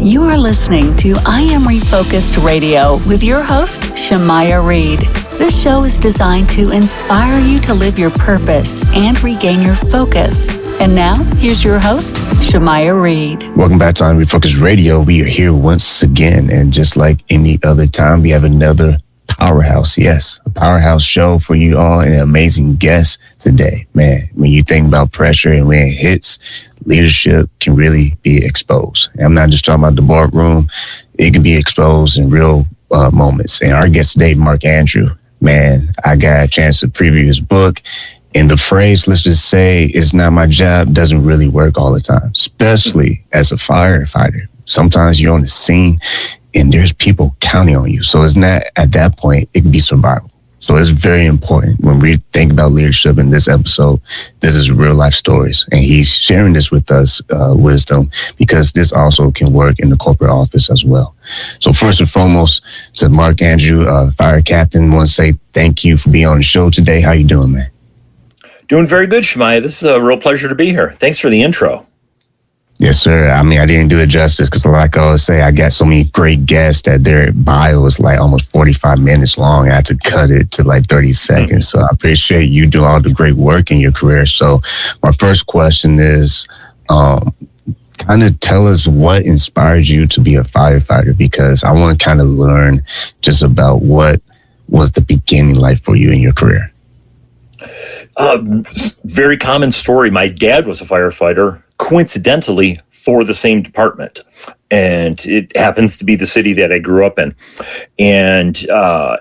You are listening to I Am Refocused Radio with your host, Shamaya Reed. This show is designed to inspire you to live your purpose and regain your focus. And now, here's your host, Shamaya Reed. Welcome back to I Am Refocused Radio. We are here once again, and just like any other time, we have another powerhouse. Yes, a powerhouse show for you all, and an amazing guest today. Man, when you think about pressure and when it hits, leadership can really be exposed. And I'm not just talking about the boardroom. It can be exposed in real moments. And our guest today, Mark Andrew, man, I got a chance to preview his book. And the phrase, let's just say, it's not my job, doesn't really work all the time, especially as a firefighter. Sometimes you're on the scene and there's people counting on you. So it's not, at that point, it can be survival. So it's very important when we think about leadership in this episode. This is real life stories, and he's sharing this with us, wisdom, because this also can work in the corporate office as well. So first and foremost, to Mark Andrew, fire captain, I want to say thank you for being on the show today. How you doing, man? Doing very good, Shemaiah. This is a real pleasure to be here. Thanks for the intro. Yes, sir. I mean, I didn't do it justice because, like I always say, I got so many great guests that their bio was like almost 45 minutes long. I had to cut it to like 30 seconds. So I appreciate you doing all the great work in your career. So my first question is, kind of tell us what inspired you to be a firefighter, because I want to kind of learn just about what was the beginning like for you in your career. Very common story. My dad was a firefighter, coincidentally for the same department. And it happens to be the city that I grew up in. And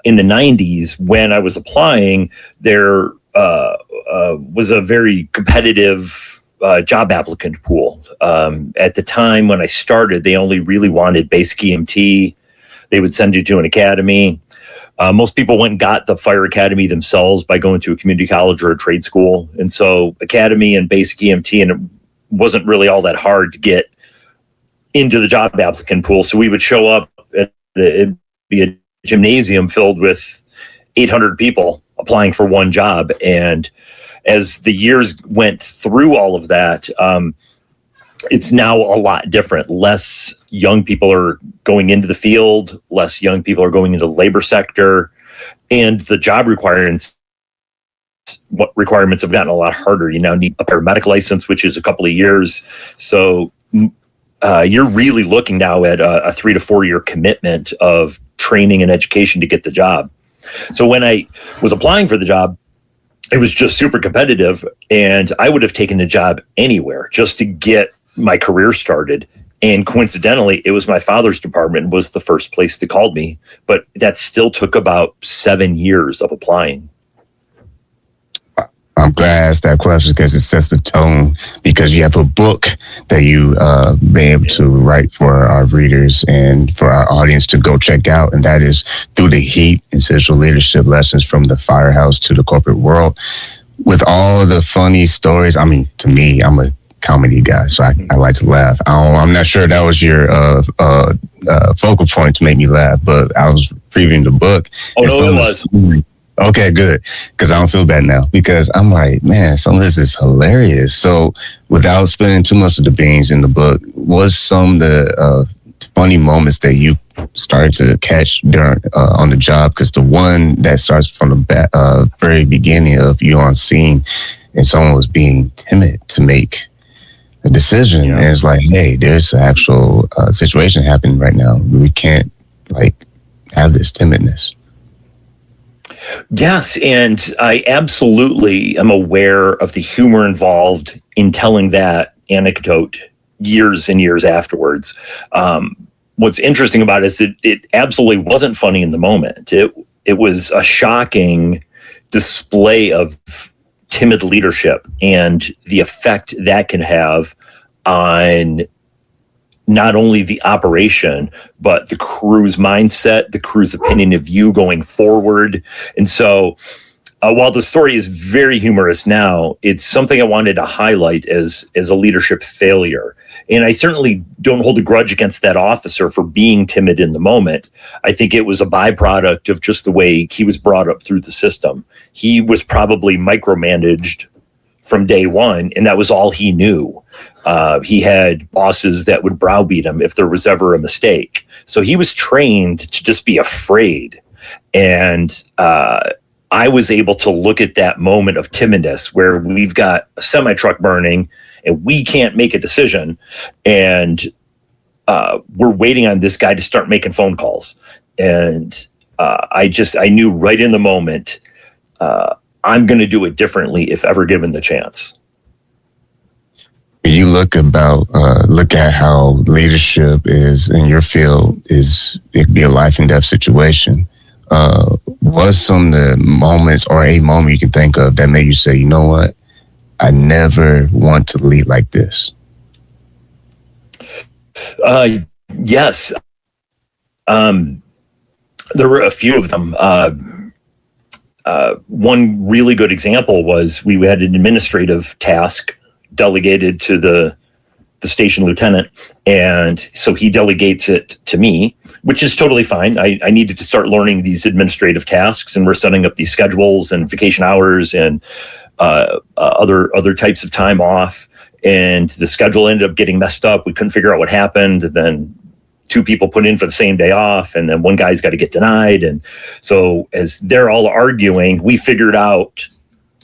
in the 90s, when I was applying, there was a very competitive job applicant pool. At the time when I started, they only really wanted basic EMT. They would send you to an academy. Most people went and got the fire academy themselves by going to a community college or a trade school. And so academy and basic EMT, and it wasn't really all that hard to get into the job applicant pool. So we would show up at it'd be a gymnasium filled with 800 people applying for one job. And as the years went through all of that, it's now a lot different. Less young people are going into the field, less young people are going into the labor sector, and the job requirements have gotten a lot harder. You now need a paramedic license, which is a couple of years. So you're really looking now at a 3 to 4 year commitment of training and education to get the job. So when I was applying for the job, it was just super competitive, and I would have taken the job anywhere just to get my career started. And coincidentally, it was my father's department was the first place that called me, but that still took about 7 years of applying. I'm glad I asked that question because it sets the tone, because you have a book that you been able to write for our readers and for our audience to go check out. And that is Through the Heat: Essential Leadership Lessons from the Firehouse to the Corporate World. With all the funny stories, I mean, to me, I'm a comedy guy, so I like to laugh. I'm not sure that was your focal point to make me laugh, but I was previewing the book. Oh, no, it was. Okay, good, because I don't feel bad now, because I'm like, man, some of this is hilarious. So without spilling too much of the beans in the book, what's some of the funny moments that you started to catch during on the job? Because the one that starts from the very beginning of you on scene and someone was being timid to make a decision, and it's like, hey, there's an actual situation happening right now. We can't have this timidness. Yes, and I absolutely am aware of the humor involved in telling that anecdote years and years afterwards. What's interesting about it is that it absolutely wasn't funny in the moment. It was a shocking display of timid leadership and the effect that can have on not only the operation, but the crew's mindset, the crew's opinion of you going forward. And so while the story is very humorous now, it's something I wanted to highlight as a leadership failure. And I certainly don't hold a grudge against that officer for being timid in the moment. I think it was a byproduct of just the way he was brought up through the system. He was probably micromanaged from day one, and that was all he knew. He had bosses that would browbeat him if there was ever a mistake. So he was trained to just be afraid. And I was able to look at that moment of timidness where we've got a semi-truck burning and we can't make a decision. And we're waiting on this guy to start making phone calls. And I knew right in the moment, I'm going to do it differently if ever given the chance. You look at how leadership is in your field it could be a life and death situation. What's some of the moments or a moment you can think of that made you say, you know what, I never want to lead like this? Yes. There were a few of them. One really good example was we had an administrative task delegated to the station lieutenant. And so he delegates it to me, which is totally fine. I needed to start learning these administrative tasks, and we're setting up these schedules and vacation hours and other types of time off. And the schedule ended up getting messed up. We couldn't figure out what happened. And then 2 people put in for the same day off, and then one guy's got to get denied. And so as they're all arguing, we figured out,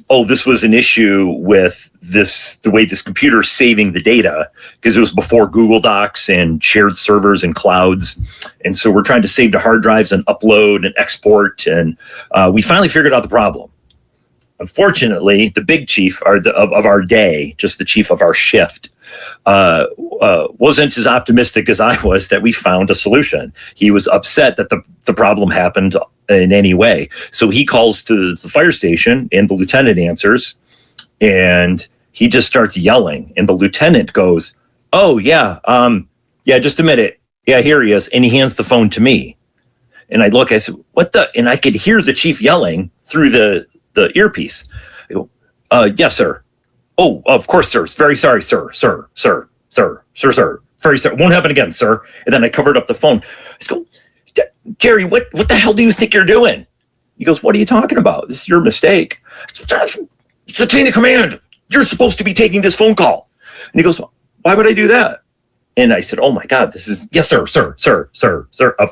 oh, this was an issue with the way this computer is saving the data, because it was before Google Docs and shared servers and clouds. And so we're trying to save to hard drives and upload and export. And we finally figured out the problem. Unfortunately, the big chief of our day, just the chief of our shift, wasn't as optimistic as I was that we found a solution. He was upset that the problem happened in any way. So he calls to the fire station, and the lieutenant answers, and he just starts yelling. And the lieutenant goes, "Oh, yeah, just a minute. Yeah, here he is." And he hands the phone to me. And I said, "What the?" And I could hear the chief yelling through the earpiece. I go, "Yes, sir." "Oh, of course, sir. Very sorry, sir. Sir. Very sorry. Won't happen again, sir." And then I covered up the phone. I just go, "Jerry, what the hell do you think you're doing?" He goes, "What are you talking about? This is your mistake." "It's the chain of command. You're supposed to be taking this phone call." And he goes, "Why would I do that?" And I said, "Oh my God, this is, yes, sir.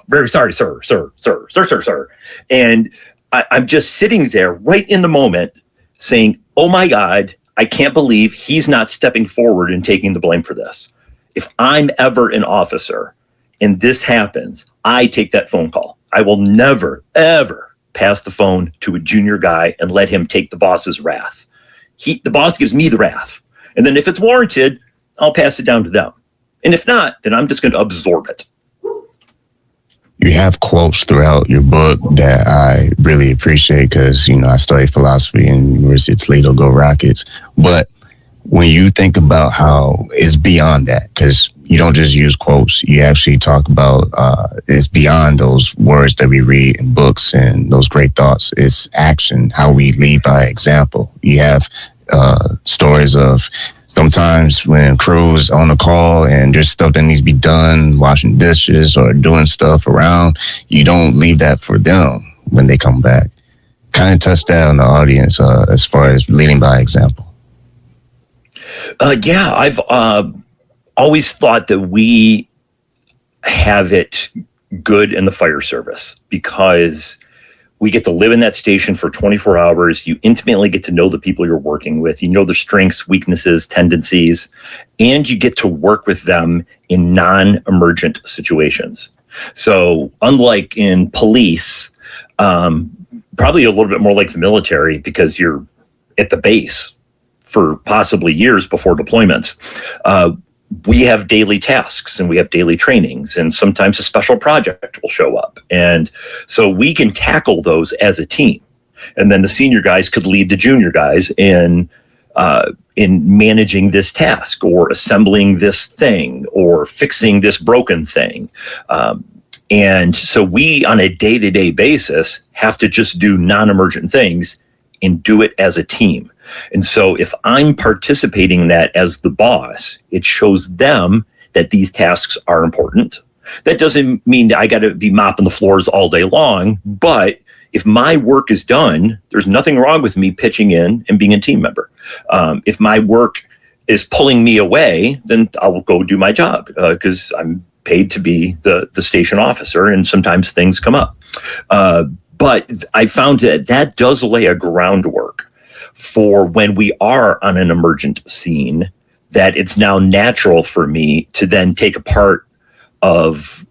Very sorry, sir. And I'm just sitting there right in the moment saying, "Oh my God, I can't believe he's not stepping forward and taking the blame for this. If I'm ever an officer and this happens, I take that phone call. I will never, ever pass the phone to a junior guy and let him take the boss's wrath. The boss gives me the wrath. And then if it's warranted, I'll pass it down to them. And if not, then I'm just going to absorb it." You have quotes throughout your book that I really appreciate because, I studied philosophy in University of Toledo, go Rockets. But when you think about how it's beyond that, because you don't just use quotes, you actually talk about it's beyond those words that we read in books and those great thoughts. It's action, how we lead by example. You have stories of sometimes when crews on a call and there's stuff that needs to be done, washing dishes or doing stuff around, you don't leave that for them when they come back. Kind of touch that on the audience as far as leading by example. Yeah, I've always thought that we have it good in the fire service because we get to live in that station for 24 hours. You intimately get to know the people you're working with. You know their strengths, weaknesses, tendencies, and you get to work with them in non-emergent situations. So unlike in police, probably a little bit more like the military because you're at the base for possibly years before deployments. We have daily tasks and we have daily trainings, and sometimes a special project will show up. And so we can tackle those as a team. And then the senior guys could lead the junior guys in managing this task or assembling this thing or fixing this broken thing. And so we, on a day-to-day basis, have to just do non-emergent things and do it as a team. And so if I'm participating in that as the boss, it shows them that these tasks are important. That doesn't mean that I got to be mopping the floors all day long, but if my work is done, there's nothing wrong with me pitching in and being a team member. If my work is pulling me away, then I will go do my job because I'm paid to be the station officer, and sometimes things come up. But I found that does lay a groundwork for when we are on an emergent scene, that it's now natural for me to then take a part of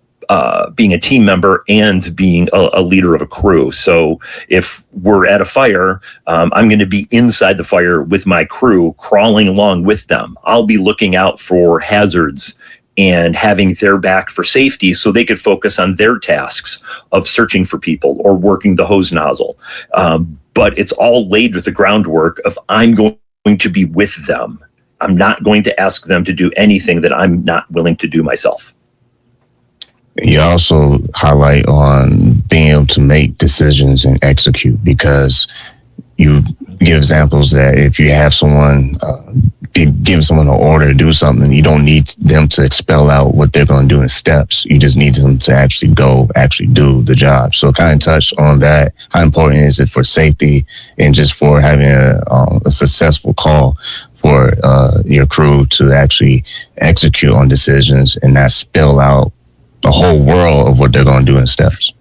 being a team member and being a leader of a crew. So if we're at a fire, I'm going to be inside the fire with my crew, crawling along with them. I'll be looking out for hazards and having their back for safety so they could focus on their tasks of searching for people or working the hose nozzle. But it's all laid with the groundwork of I'm going to be with them. I'm not going to ask them to do anything that I'm not willing to do myself. You also highlight on being able to make decisions and execute, because you give examples that if you have someone give someone an order to do something, you don't need them to spell out what they're going to do in steps. You just need them to actually do the job. So kind of touch on that. How important is it for safety and just for having a successful call for your crew to actually execute on decisions and not spell out the whole world of what they're going to do in steps?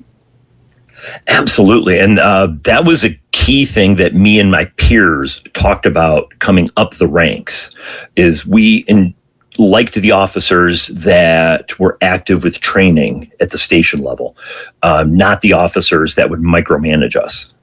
Absolutely. And that was a key thing that me and my peers talked about coming up the ranks, is we liked the officers that were active with training at the station level, not the officers that would micromanage us.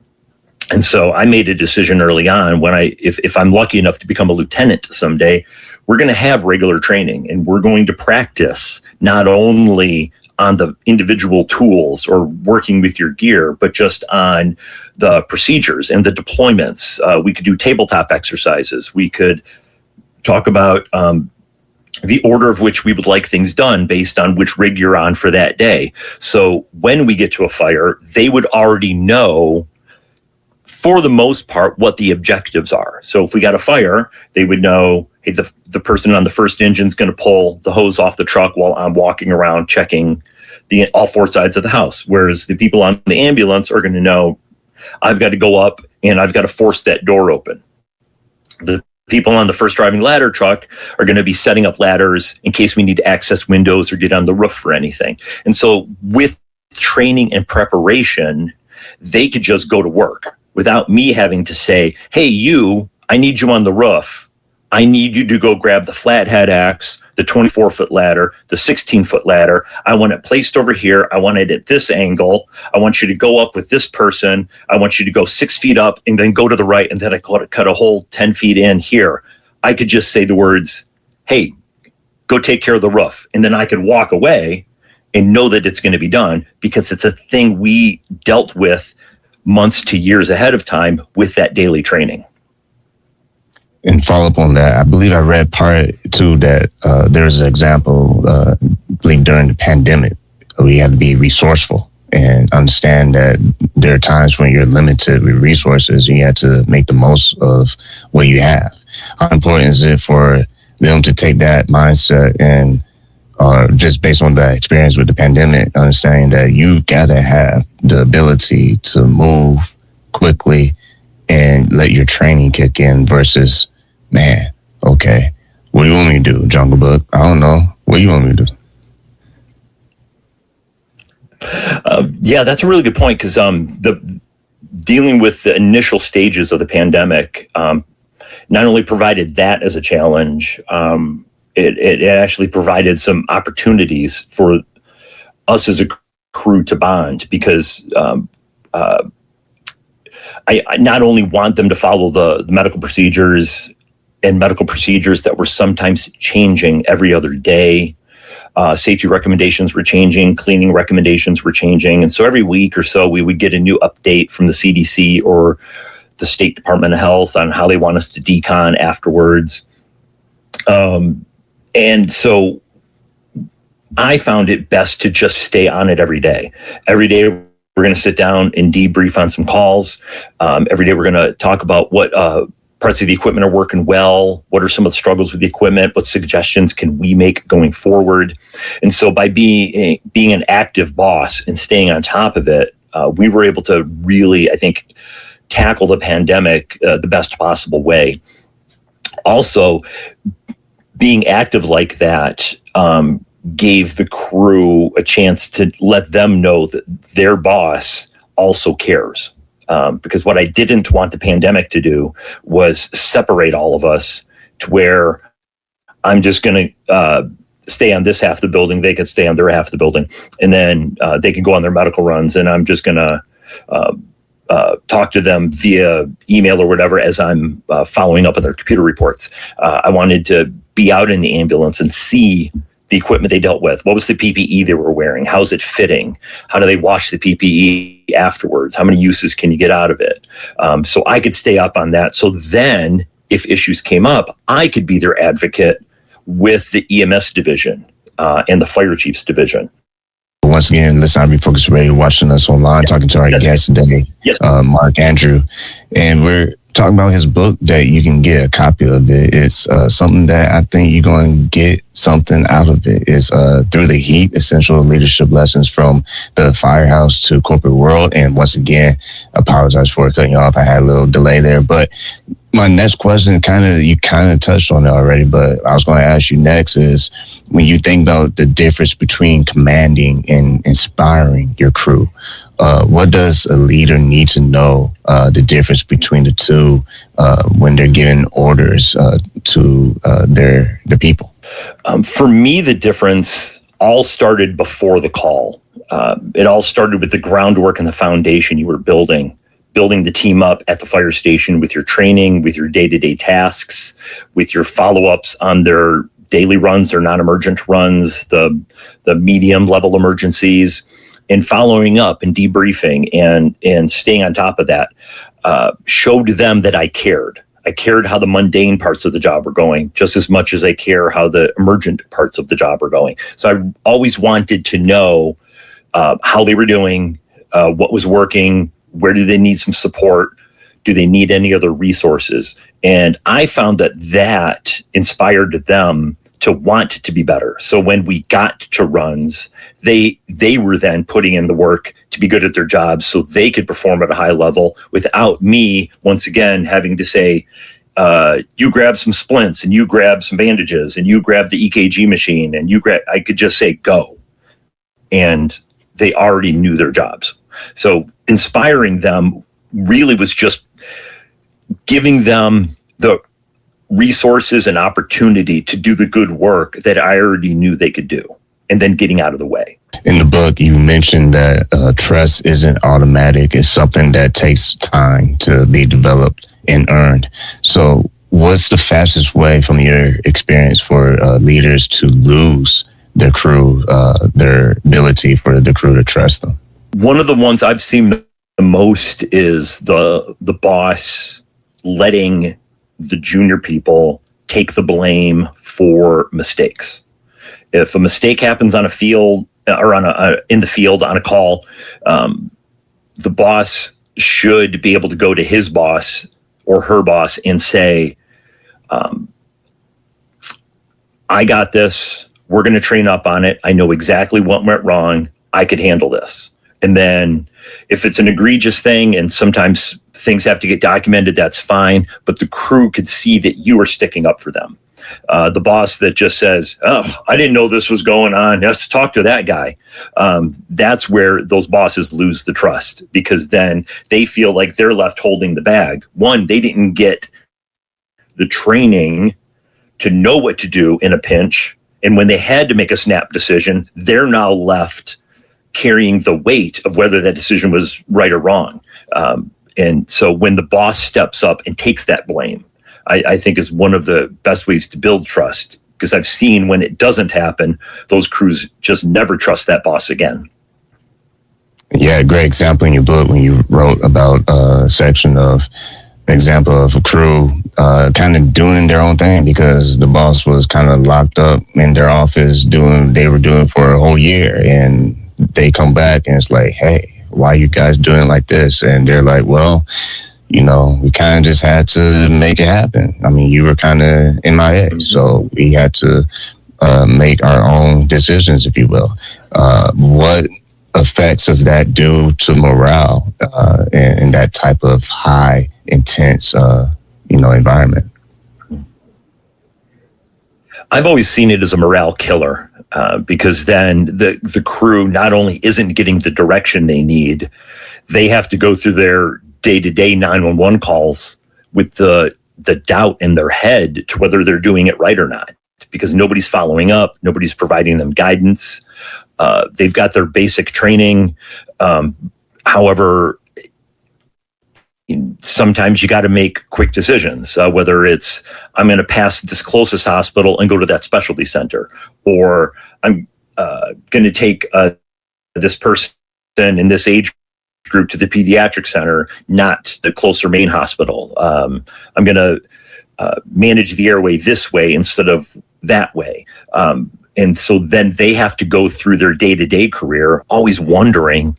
And so I made a decision early on if I'm lucky enough to become a lieutenant someday, we're going to have regular training, and we're going to practice not only on the individual tools or working with your gear, but just on the procedures and the deployments. We could do tabletop exercises. We could talk about the order of which we would like things done based on which rig you're on for that day. So when we get to a fire, they would already know, for the most part, what the objectives are. So if we got a fire, they would know, hey, the person on the first engine is going to pull the hose off the truck while I'm walking around checking all four sides of the house. Whereas the people on the ambulance are going to know, I've got to go up and I've got to force that door open. The people on the first driving ladder truck are going to be setting up ladders in case we need to access windows or get on the roof for anything. And so with training and preparation, they could just go to work without me having to say, hey, I need you on the roof. I need you to go grab the flathead axe, the 24-foot ladder, the 16-foot ladder. I want it placed over here. I want it at this angle. I want you to go up with this person. I want you to go 6 feet up and then go to the right. And then I cut a hole 10 feet in here. I could just say the words, hey, go take care of the roof. And then I could walk away and know that it's going to be done, because it's a thing we dealt with months to years ahead of time with that daily training. And follow up on that, I believe I read part too that there's an example, I believe during the pandemic, we had to be resourceful and understand that there are times when you're limited with resources and you have to make the most of what you have. How important is it for them to take that mindset and just based on the experience with the pandemic, understanding that you gotta have the ability to move quickly and let your training kick in versus, man, okay, what do you want me to do, Jungle Book? I don't know. What do you want me to do? Yeah, that's a really good point, because dealing with the initial stages of the pandemic not only provided that as a challenge, it actually provided some opportunities for us as a crew to bond, because I not only want them to follow the medical procedures that were sometimes changing every other day. Safety recommendations were changing, cleaning recommendations were changing. And so every week or so, we would get a new update from the CDC or the State Department of Health on how they want us to decon afterwards. And so I found it best to just stay on it every day. Every day, we're going to sit down and debrief on some calls. Every day, we're going to talk about what parts of the equipment are working well. What are some of the struggles with the equipment? What suggestions can we make going forward? And so by being an active boss and staying on top of it, we were able to really, I think, tackle the pandemic the best possible way. Also, being active like that gave the crew a chance to let them know that their boss also cares. Because what I didn't want the pandemic to do was separate all of us to where I'm just going to stay on this half of the building, they could stay on their half of the building, and then they can go on their medical runs, and I'm just going to talk to them via email or whatever as I'm following up on their computer reports. I wanted to be out in the ambulance and see the equipment they dealt with. What was the PPE they were wearing? How's it fitting? How do they wash the PPE afterwards? How many uses can you get out of it? So I could stay up on that. So then if issues came up, I could be their advocate with the EMS division and the fire chiefs division. Once again, listen, I Am Refocused Radio, watching us online, talking to our guest today, Mark Andrew. And we're talking about his book that you can get a copy of it. It's something that I think you're going to get something out of it. It's Through the Heat, Essential Leadership Lessons from the Firehouse to Corporate World. And once again, apologize for cutting you off. I had a little delay there. But my next question, you kind of touched on it already, but I was going to ask you next is, when you think about the difference between commanding and inspiring your crew, what does a leader need to know the difference between the two when they're giving orders to the people? For me, the difference all started before the call. It all started with the groundwork and the foundation you were building the team up at the fire station with your training, with your day-to-day tasks, with your follow-ups on their daily runs, their non-emergent runs, the medium-level emergencies, and following up and debriefing and staying on top of that showed them that I cared. I cared how the mundane parts of the job were going just as much as I care how the emergent parts of the job are going. So I always wanted to know how they were doing, what was working, where do they need some support? Do they need any other resources? And I found that inspired them to want to be better. So when we got to runs, they were then putting in the work to be good at their jobs so they could perform at a high level without me, once again, having to say, you grab some splints and you grab some bandages and you grab the EKG machine and I could just say, go. And they already knew their jobs. So inspiring them really was just giving them the resources and opportunity to do the good work that I already knew they could do, and then getting out of the way. In the book, you mentioned that trust isn't automatic. It's something that takes time to be developed and earned. So what's the fastest way from your experience for leaders to lose their crew, their ability for the crew to trust them? One of the ones I've seen the most is the boss letting the junior people take the blame for mistakes. If a mistake happens on a field or in the field on a call, the boss should be able to go to his boss or her boss and say, I got this. We're going to train up on it. I know exactly what went wrong. I could handle this. And then if it's an egregious thing and sometimes things have to get documented, that's fine. But the crew could see that you are sticking up for them. The boss that just says, oh, I didn't know this was going on. Let's talk to that guy. That's where those bosses lose the trust, because then they feel like they're left holding the bag. One, they didn't get the training to know what to do in a pinch. And when they had to make a snap decision, they're now left carrying the weight of whether that decision was right or wrong. And so when the boss steps up and takes that blame, I think is one of the best ways to build trust, because I've seen when it doesn't happen, those crews just never trust that boss again. Yeah, a great example in your book when you wrote about a section of example of a crew kind of doing their own thing because the boss was kind of locked up in their office they were doing for a whole year, and they come back and it's like, hey, why are you guys doing like this? And they're like, well, we kind of just had to make it happen. I mean, you were kind of MIA, so we had to make our own decisions, if you will. What effects does that do to morale in that type of high, intense, environment? I've always seen it as a morale killer because then the crew not only isn't getting the direction they need, they have to go through their day-to-day 911 calls with the doubt in their head to whether they're doing it right or not, because nobody's following up, nobody's providing them guidance. They've got their basic training. However, sometimes you got to make quick decisions, whether it's I'm going to pass this closest hospital and go to that specialty center, or I'm going to take this person in this age group to the pediatric center, not the closer main hospital. I'm going to manage the airway this way instead of that way. And so then they have to go through their day-to-day career always wondering,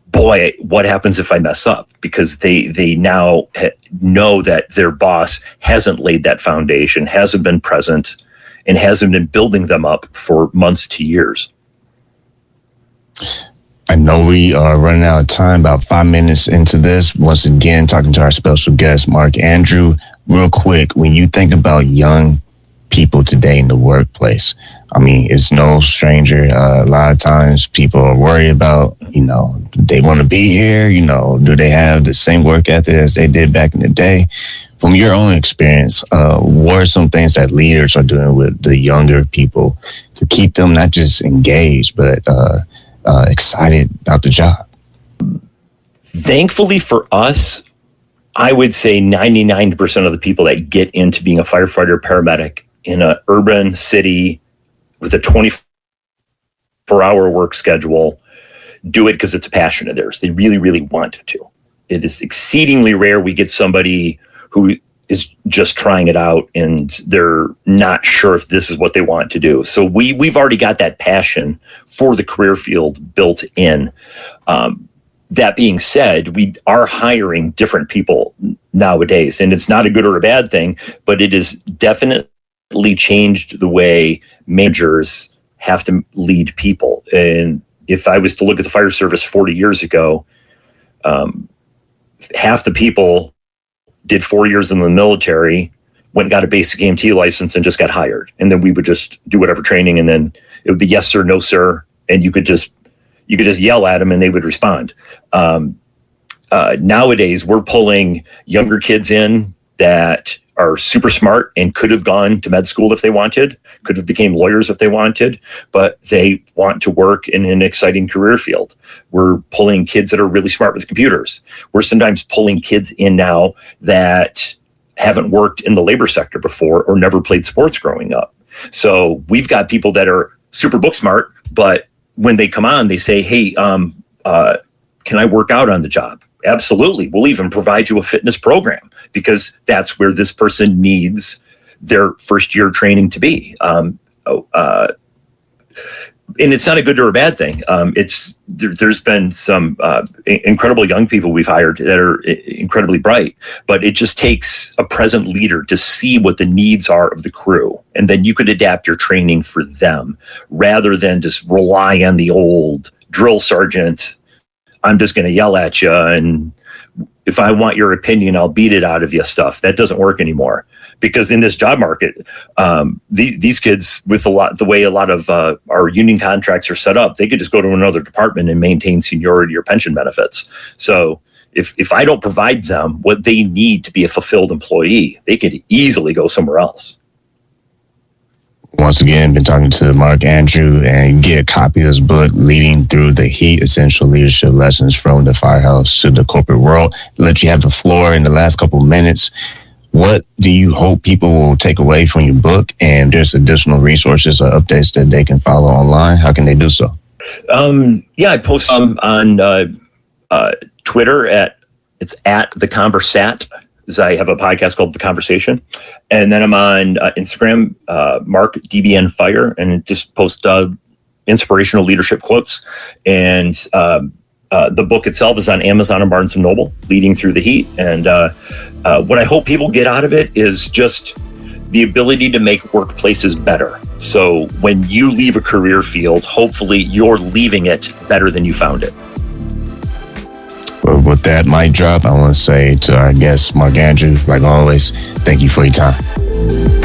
boy, what happens if I mess up? Because they now know that their boss hasn't laid that foundation, hasn't been present, and hasn't been building them up for months to years. I know we are running out of time, about 5 minutes into this. Once again, talking to our special guest, Mark Andrew. Real quick, when you think about young people today in the workplace, I mean, it's no stranger. A lot of times people are worried about, they want to be here, do they have the same work ethic as they did back in the day? From your own experience, what are some things that leaders are doing with the younger people to keep them not just engaged, but excited about the job? Thankfully for us, I would say 99% of the people that get into being a firefighter, paramedic in an urban city with a 24-hour work schedule do it because it's a passion of theirs. They really, really want to. It is exceedingly rare we get somebody who is just trying it out and they're not sure if this is what they want to do. So we've already got that passion for the career field built in. That being said, we are hiring different people nowadays, and it's not a good or a bad thing, but it has definitely changed the way managers have to lead people. And if I was to look at the fire service 40 years ago, half the people did 4 years in the military, went and got a basic EMT license and just got hired. And then we would just do whatever training, and then it would be yes, sir, no, sir. And you could just yell at them and they would respond. Nowadays, we're pulling younger kids in that are super smart and could have gone to med school if they wanted, could have became lawyers if they wanted, but they want to work in an exciting career field. We're pulling kids that are really smart with computers. We're sometimes pulling kids in now that haven't worked in the labor sector before or never played sports growing up. So we've got people that are super book smart, but when they come on, they say, hey, can I work out on the job? Absolutely. We'll even provide you a fitness program because that's where this person needs their first year training to be. And it's not a good or a bad thing. There's been some incredible young people we've hired that are incredibly bright, but it just takes a present leader to see what the needs are of the crew. And then you could adapt your training for them rather than just rely on the old drill sergeant. I'm just going to yell at you, and if I want your opinion, I'll beat it out of you stuff. That doesn't work anymore because in this job market, these kids, with the way a lot of our union contracts are set up, they could just go to another department and maintain seniority or pension benefits. So if I don't provide them what they need to be a fulfilled employee, they could easily go somewhere else. Once again, been talking to Mark Andrew, and you get a copy of his book, Leading Through the Heat, Essential Leadership Lessons from the Firehouse to the Corporate World. Let you have the floor in the last couple of minutes. What do you hope people will take away from your book? And there's additional resources or updates that they can follow online. How can they do so? I post some on Twitter at The Conversat. I have a podcast called The Conversation. And then I'm on Instagram, Mark DBN Fire, and just post inspirational leadership quotes. And the book itself is on Amazon and Barnes & Noble, Leading Through the Heat. And what I hope people get out of it is just the ability to make workplaces better. So when you leave a career field, hopefully you're leaving it better than you found it. Well, with that mic drop, I want to say to our guest, Mark Andrew, like always, thank you for your time.